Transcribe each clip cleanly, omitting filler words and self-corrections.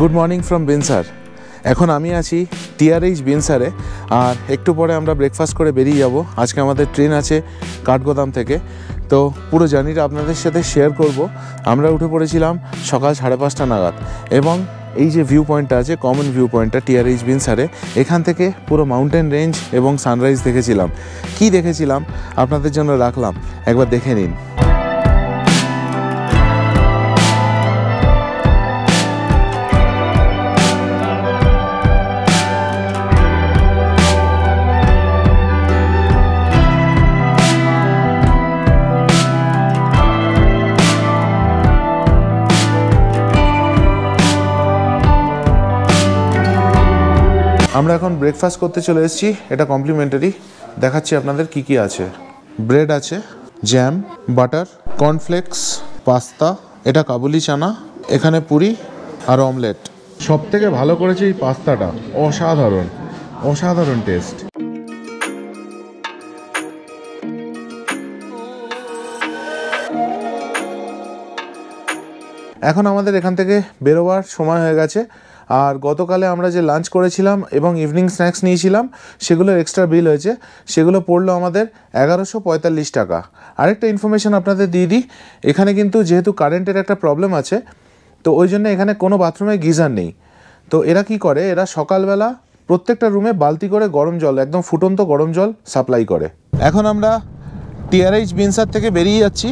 Good morning from Binsar. এখন আমি আছি টিআরএইচ বিনসারে, আর একটু পরে আমরা ব্রেকফাস্ট করে বেরিয়ে যাব। আজকে আমাদের ট্রেন আছে কাঠগোদাম থেকে, তো পুরো জার্নিটা আপনাদের সাথে শেয়ার করব। আমরা উঠে পড়েছিলাম সকাল 5:30 নাগাদ, এবং এই যে ভিউ পয়েন্টটা আছে, কমন ভিউ পয়েন্টটা টিআরএইচ বিনসারে, এখান থেকে পুরো মাউন্টেন রেঞ্জ এবং সানরাইজ দেখেছিলাম। কি দেখেছিলাম আপনাদের জন্য রাখলাম, একবার দেখে নিন। আমরা এখন ব্রেকফাস্ট করতে চলে এসেছি, এটা কমপ্লিমেন্টারি। দেখাচ্ছি আপনাদের কি কি আছে। ব্রেড আছে, জ্যাম, বাটার, কর্নফ্লেক্স, পাস্তা, এটা কাবুলি চানা, এখানে পুরি আর অমলেট। সব থেকে ভালো করেছে এই পাস্তাটা, অসাধারণ অসাধারণ টেস্ট। এখন আমাদের এখান থেকে বেরোবার সময় হয়ে গেছে, আর গতকালে আমরা যে লাঞ্চ করেছিলাম এবং ইভিনিং স্ন্যাক্স নিয়েছিলাম, সেগুলোর এক্সট্রা বিল হয়েছে। সেগুলো পড়লো আমাদের 1145 টাকা। আরেকটা ইনফরমেশান আপনাদের দিয়ে দিই, এখানে কিন্তু যেহেতু কারেন্টের একটা প্রবলেম আছে, তো ওই জন্য এখানে কোনো বাথরুমে গিজার নেই। তো এরা কি করে, এরা সকালবেলা প্রত্যেকটা রুমে বালতি করে গরম জল, একদম ফুটন্ত গরম জল সাপ্লাই করে। এখন আমরা টিআরএইচ বিনসার থেকে বেরিয়ে যাচ্ছি,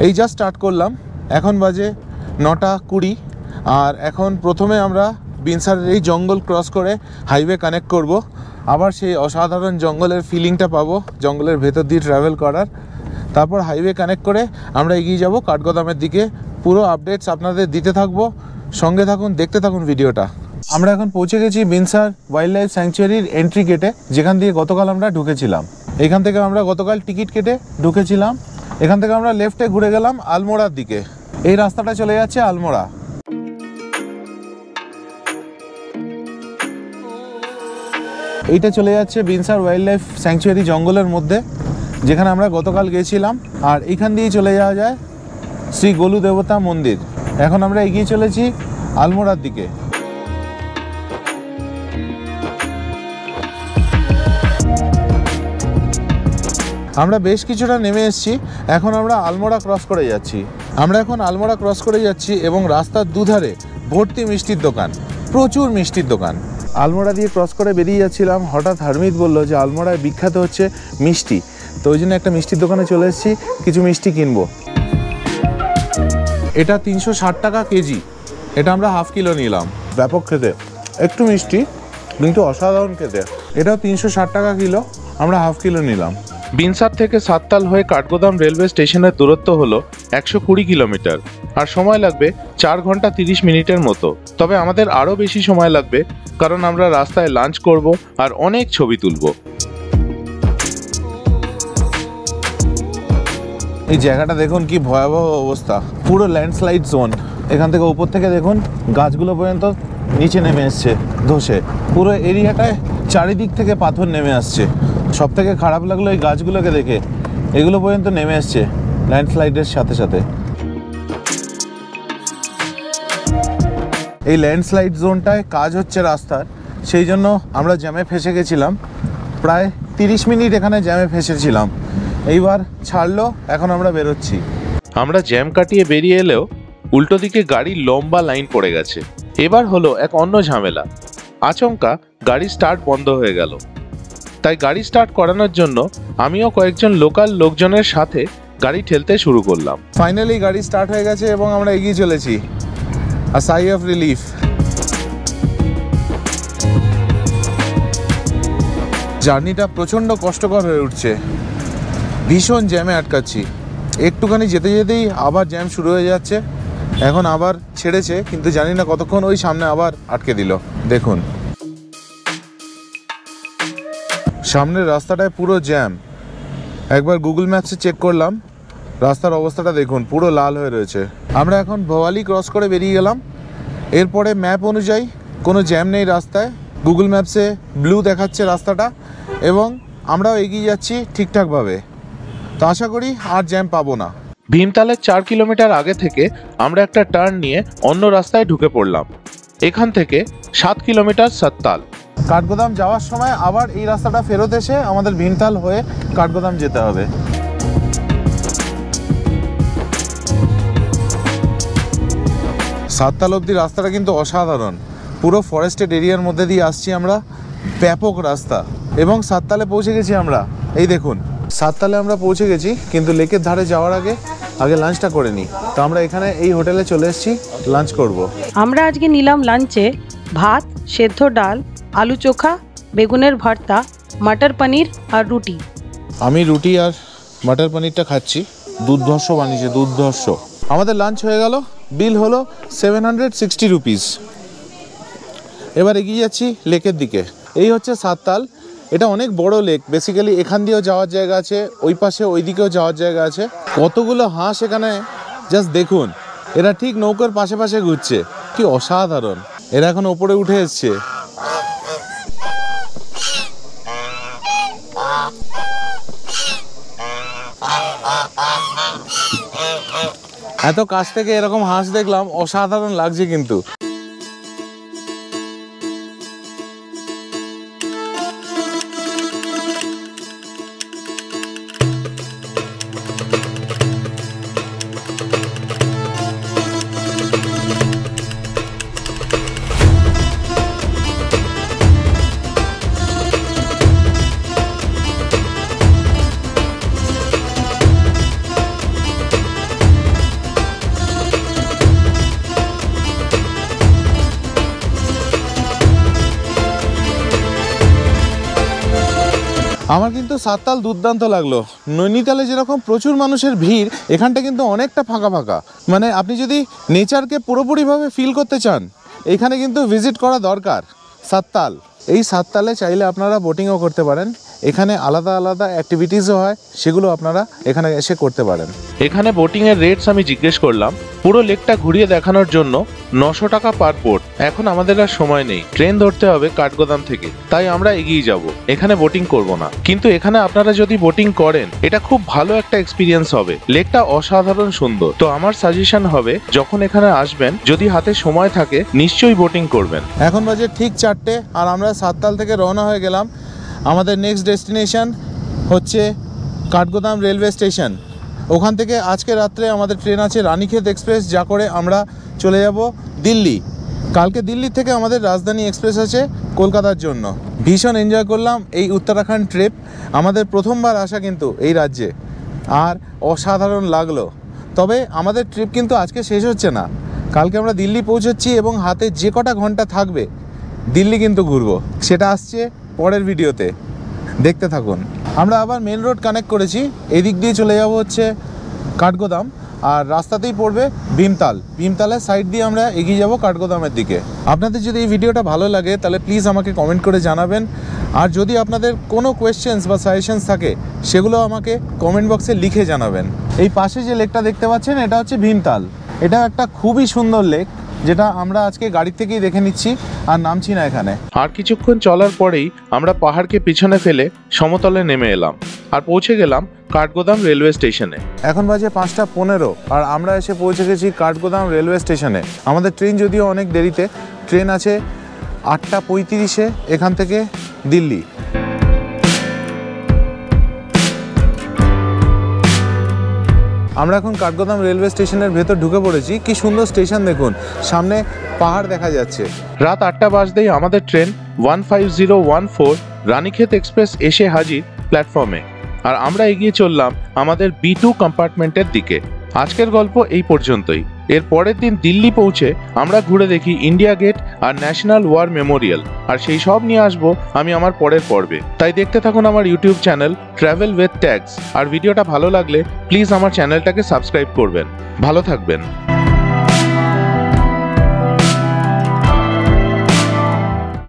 এই জাস্ট স্টার্ট করলাম। এখন বাজে 9:20, আর এখন প্রথমে আমরা বিনসারের এই জঙ্গল ক্রস করে হাইওয়ে কানেক্ট করব। আবার সেই অসাধারণ জঙ্গলের ফিলিংটা পাবো, জঙ্গলের ভেতর দিয়ে ট্রাভেল করার। তারপর হাইওয়ে কানেক্ট করে আমরা এগিয়ে যাব কাঠগোদামের দিকে। পুরো আপডেটস আপনাদের দিতে থাকবো, সঙ্গে থাকুন, দেখতে থাকুন ভিডিওটা। আমরা এখন পৌঁছে গেছি বিনসার ওয়াইল্ড লাইফ স্যাংচুয়ারির এন্ট্রি গেটে, যেখান দিয়ে গতকাল আমরা ঢুকেছিলাম। এখান থেকে আমরা গতকাল টিকিট কেটে ঢুকেছিলাম। এখান থেকে আমরা লেফটে ঘুরে গেলাম আলমোড়ার দিকে। এই রাস্তাটা চলে যাচ্ছে আলমোড়া। এইটা চলে যাচ্ছে বিনসার ওয়াইল্ড লাইফ স্যাংচুয়ারি জঙ্গলের মধ্যে, যেখানে আমরা গতকাল গিয়েছিলাম। আর এখান দিয়ে চলে যাওয়া যায় শ্রী গোলু দেবতা মন্দির। এখন আমরা এগিয়ে চলেছি আলমোড়ার দিকে। আমরা বেশ কিছুটা নেমে এসেছি, এখন আমরা আলমোড়া ক্রস করে যাচ্ছি। এবং রাস্তার দুধারে ভর্তি মিষ্টির দোকান, প্রচুর মিষ্টির দোকান। আলমোড়া দিয়ে ক্রস করে বেরিয়ে যাচ্ছিলাম, হঠাৎ হারমিত বললো যে আলমোড়ায় বিখ্যাত হচ্ছে মিষ্টি, তো ওই জন্য একটা মিষ্টির দোকানে চলে এসেছি, কিছু মিষ্টি কিনবো। এটা 360 টাকা কেজি, এটা আমরা হাফ কিলো নিলাম। ব্যাপক খেতে, একটু মিষ্টি কিন্তু অসাধারণ খেতে। এটাও 360 টাকা কিলো, আমরা হাফ কিলো নিলাম। বিনসার থেকে সাততাল হয়ে কাঠগোদাম রেলওয়ে স্টেশনের দূরত্ব হলো 120 কিলোমিটার, আর সময় লাগবে 4 ঘন্টা 30 মিনিটের মতো। তবে আমাদের আরও বেশি সময় লাগবে, কারণ আমরা রাস্তায় লাঞ্চ করব আর অনেক ছবি তুলব। এই জায়গাটা দেখুন কি ভয়াবহ অবস্থা, পুরো ল্যান্ডস্লাইড জোন। এখান থেকে উপর থেকে দেখুন গাছগুলো পর্যন্ত নিচে নেমে এসছে ধসে, পুরো এরিয়াটায় চারিদিক থেকে পাথর নেমে আসছে। সব থেকে খারাপ লাগলো এই গাছগুলোকে দেখে, এগুলো পর্যন্ত নেমে এসছে ল্যান্ডস্লাইডের সাথে সাথে। এই ল্যান্ডস্লাইড জোনটায় কাজ হচ্ছে রাস্তার, সেই জন্য আমরা জ্যামে ফেসে গেছিলাম। প্রায় 30 মিনিট এখানে জ্যামে ফেসেছিলাম, এইবার ছাড়লো, এখন আমরা বেরোচ্ছি। আমরা জ্যাম কাটিয়ে বেরিয়ে এলেও উল্টো দিকে গাড়ির লম্বা লাইন পড়ে গেছে। এবার হলো এক অন্য ঝামেলা, আচমকা গাড়ি স্টার্ট বন্ধ হয়ে গেল। তাই গাড়ি স্টার্ট করানোর জন্য আমিও কয়েকজন লোকাল লোকজনের সাথে গাড়ি ঠেলতে শুরু করলাম। ফাইনালি গাড়ি স্টার্ট হয়ে গেছে এবং আমরা এগিয়ে চলেছি। আ সাই অফ রিলিফ। জার্নিটা প্রচণ্ড কষ্টকর হয়ে উঠছে, ভীষণ জ্যামে আটকাচ্ছি। একটুখানি যেতে যেতেই আবার জ্যাম শুরু হয়ে যাচ্ছে। এখন আবার ছেড়েছে, কিন্তু জানি না কতক্ষণ, ওই সামনে আবার আটকে দিল। দেখুন সামনের রাস্তাটায় পুরো জ্যাম। একবার গুগল ম্যাপসে চেক করলাম, রাস্তার অবস্থাটা দেখুন, পুরো লাল হয়ে রয়েছে। আমরা এখন ভোয়ালি ক্রস করে বেরিয়ে গেলাম। এরপরে ম্যাপ অনুযায়ী কোনো জ্যাম নেই রাস্তায়, গুগল ম্যাপসে ব্লু দেখাচ্ছে রাস্তাটা, এবং আমরাও এগিয়ে যাচ্ছি ঠিকঠাকভাবে। তো আশা করি আর জ্যাম পাবো না। ভীমতালের 4 কিলোমিটার আগে থেকে আমরা একটা টার্ন নিয়ে অন্য রাস্তায় ঢুকে পড়লাম। এখান থেকে 7 কিলোমিটার সাত্তাল। কাঠগোদাম যাওয়ার সময় আবার এই রাস্তাটা ফেরত এসে আমাদের ভীমতাল হয়ে কাঠগোদাম যেতে হবে। সাত্তাল অবধি রাস্তাটা কিন্তু অসাধারণ, পুরো ফরেস্টেড এরিয়ার মধ্যে দিয়ে আসছি আমরা, ব্যাপক রাস্তা। এবং সাত্তালে পৌঁছে গেছি আমরা, এই দেখুন সাত্তালে আমরা পৌঁছে গেছি, কিন্তু লেকের ধারে যাওয়ার আগে লাঞ্চটা করে নিই। তো আমরা এখানে এই হোটেলে চলে এসেছি লাঞ্চ করব। আমরা আজকে নিলাম লাঞ্চে ভাত, সেদ্ধ ডাল, আলু চোখা, বেগুনের ভর্তা, মটর পনির আর রুটি। আমি রুটি আর মটর পনিরটা খাচ্ছি, দুর্ধর্ষ বানিয়েছে, দুর্ধর্ষ। আমাদের লাঞ্চ হয়ে গেল, বিল হলো 760 রুপিস। এবার এগিয়ে যাচ্ছি লেকের দিকে। এই হচ্ছে সাত্তাল, এটা অনেক বড় লেক। বেসিক্যালি এখান দিয়েও যাওয়ার জায়গা আছে, ওই পাশে ওই দিকেও যাওয়ার জায়গা আছে। কতগুলো হাঁস এখানে, জাস্ট দেখুন, এরা ঠিক নৌকার পাশে পাশে ঘুরছে, কি অসাধারণ। এরা এখন ওপরে উঠে এসছে। এত কাছ থেকে এরকম হাঁস দেখলাম, অসাধারণ লাগছে কিন্তু। আমার কিন্তু সাত্তাল দুর্দান্ত লাগলো। নৈনিতালে যেরকম প্রচুর মানুষের ভিড়, এখানটা কিন্তু অনেকটা ফাঁকা ফাঁকা। মানে আপনি যদি নেচারকে পুরোপুরিভাবে ফিল করতে চান, এখানে কিন্তু ভিজিট করা দরকার সাত্তাল। এই সাত্তালে চাইলে আপনারা বোটিংও করতে পারেন, এখানে আলাদা আলাদা অ্যাক্টিভিটিসও হয়, সেগুলো আপনারা এখানে এসে করতে পারেন। এখানে বোটিংয়ের রেটস আমি জিজ্ঞেস করলাম, পুরো লেকটা ঘুরিয়ে দেখানোর জন্য 900 টাকা পার বোট। এখন আমাদের আর সময় নেই, ট্রেন ধরতে হবে কাঠগোদাম থেকে, তাই আমরা এগিয়ে যাব। এখানে বোটিং করব না, কিন্তু এখানে আপনারা যদি বোটিং করেন, এটা খুব ভালো একটা এক্সপিরিয়েন্স হবে। লেকটা অসাধারণ সুন্দর। তো আমার সাজেশন হবে, যখন এখানে আসবেন, যদি হাতে সময় থাকে, নিশ্চয়ই বোটিং করবেন। এখন বাজে ঠিক 4টে, আর আমরা সাত্তাল থেকে রওনা হয়ে গেলাম। আমাদের নেক্সট ডেস্টিনেশন হচ্ছে কাঠগোদাম রেলওয়ে স্টেশন। ওখান থেকে আজকে রাত্রে আমাদের ট্রেন আছে রানীক্ষেত এক্সপ্রেস, যা করে আমরা চলে যাব দিল্লি। কালকে দিল্লি থেকে আমাদের রাজধানী এক্সপ্রেস আছে কলকাতার জন্য। ভীষণ এনজয় করলাম এই উত্তরাখণ্ড ট্রিপ, আমাদের প্রথমবার আসা কিন্তু এই রাজ্যে, আর অসাধারণ লাগলো। তবে আমাদের ট্রিপ কিন্তু আজকে শেষ হচ্ছে না, কালকে আমরা দিল্লি পৌঁছচ্ছি এবং হাতে যে কটা ঘন্টা থাকবে দিল্লি কিন্তু ঘুরবো। সেটা আসছে পরের ভিডিওতে, দেখতে থাকুন। আমরা আবার মেন রোড কানেক্ট করেছি, এদিক দিয়ে চলে যাব হচ্ছে কাঠগোদাম, আর রাস্তাতেই পড়বে ভীমতাল। ভীমতালের সাইড দিয়ে আমরা এগিয়ে যাব কাঠগোদামের দিকে। আপনাদের যদি এই ভিডিওটা ভালো লাগে, তাহলে প্লিজ আমাকে কমেন্ট করে জানাবেন। আর যদি আপনাদের কোনো কোয়েশ্চেন্স বা সাজেশনস থাকে, সেগুলো আমাকে কমেন্ট বক্সে লিখে জানাবেন। এই পাশে যে লেকটা দেখতে পাচ্ছেন, এটা হচ্ছে ভীমতাল। এটা একটা খুবই সুন্দর লেক, যেটা আমরা আজকে গাড়ি থেকেই দেখে নিচ্ছি, আর নামছি না এখানে। আর কিছুক্ষণ চলার পরেই আমরা পাহাড়কে পিছনে ফেলে সমতলে নেমে এলাম আর পৌঁছে গেলাম কাঠগোদাম রেলওয়ে স্টেশনে। এখন বাজে 5:15, আর আমরা এসে পৌঁছে গেছি কাঠগোদাম রেলওয়ে স্টেশনে। আমাদের ট্রেন যদিও অনেক দেরিতে, ট্রেন আছে 8:35-এ এখান থেকে দিল্লি। আমরা এখন কাঠগোদাম রেলওয়ে স্টেশনের ভেতর ঢুকে পড়েছি। কি সুন্দর স্টেশন দেখুন, সামনে পাহাড় দেখা যাচ্ছে। রাত 8টা বাজতেই আমাদের ট্রেন 15014 রানীক্ষেত এক্সপ্রেস এসে হাজির প্ল্যাটফর্মে, আর আমরা এগিয়ে চললাম আমাদের B2 কম্পার্টমেন্টের দিকে। আজকের গল্প এই পর্যন্তই। এর পরের দিন দিল্লি পৌঁছে আমরা ঘুরে দেখি ইন্ডিয়া গেট আর ন্যাশনাল ওয়ার মেমোরিয়াল, আর সেই সব নিয়ে আসবো আমি আমার পরের পর্বে। তাই দেখতে থাকুন আমার YouTube channel travel with tags. আর ভিডিওটা ভালো লাগলে প্লিজ আমার চ্যানেলটাকে সাবস্ক্রাইব করবেন। ভালো থাকবেন।